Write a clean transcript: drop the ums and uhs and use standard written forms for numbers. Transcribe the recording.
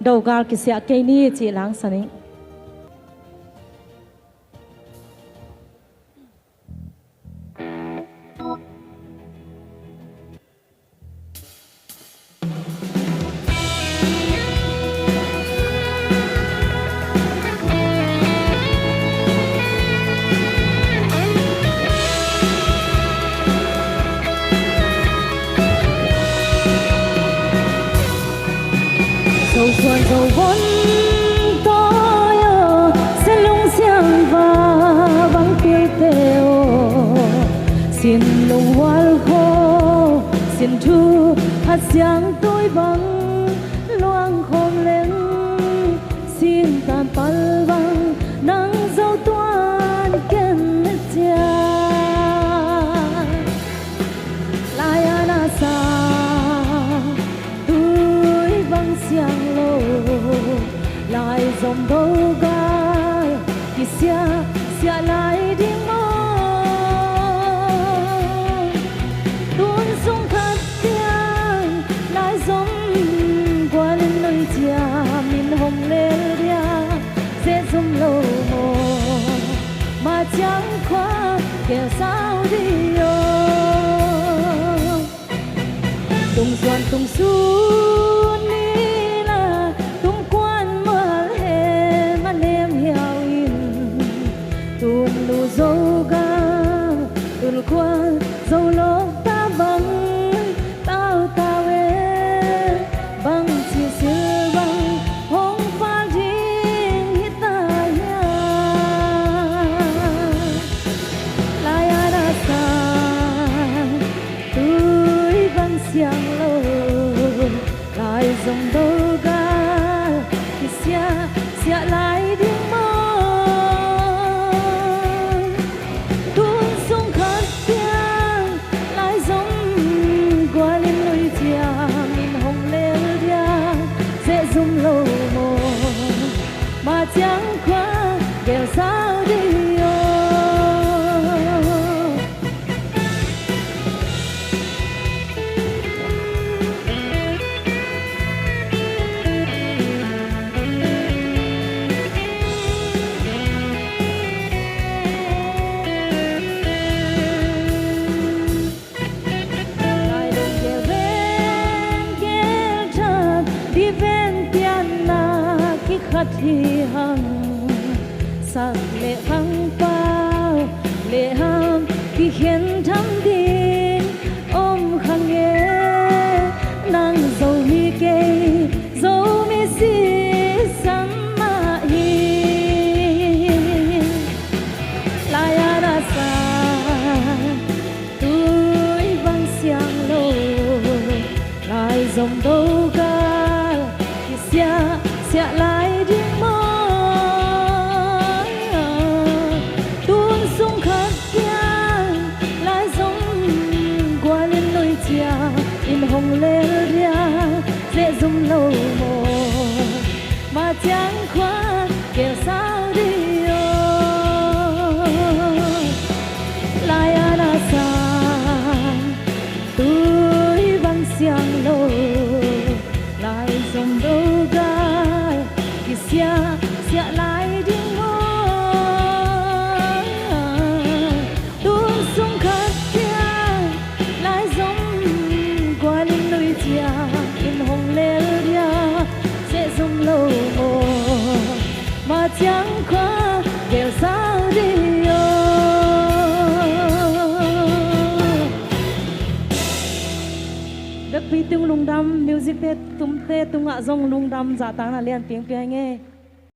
đầu gal cái xe cây ni chị lang sani dầu xuân dầu vốn tôi sẽ lung xiang và vắng tươi teo xin lung hoa khô xin thu hạt giang tôi bằng loang khom lên xin tàn pal vang nắng dâu toan ken cha lai ana sa xiang lô lại dòng đâu ga kỳ xia lại đi mơ tuôn sông khát tiếng lại giống qua lên nơi chia mình hồng lên dia dễ giống lâu mồ mà chẳng qua kẻ sao đi tung xuân tung xuân lu dâu ga tuần qua dâu lốp ta vắng tao tao em băng chia sẻ băng hông pha riêng hít ta ya lai ada sa tui băng xiang lô lại dòng đâu ga thì xia lại đi dung lâu mồ mà chẳng qua kẻo sao đi khát hi hằng sắc lệ hằng bao lệ hằng khi khiến thắm tin ôm khang nghe nàng dầu mi kê dầu mi si sam ma hi lai ada sa tôi vang xiang lô lai dòng đâu ga khi xia lại đi mơ tuôn sông khát tiếng lại giống qua lên nơi chia in hồng lên dia dễ dung lâu mồ mà chẳng qua kẻo sao đi lai ana sa tôi vang xiang lô lại dòng đâu ga xia lại đi mơ tuôn sông khát tiếng lại giống qua lên nơi chia in hồng lên dia dễ dung lâu mồ mà chẳng qua kẻo sao đi đất pi tung lung đam music te tung ngạ dòng lung đam giả táng là liên tiếng nghe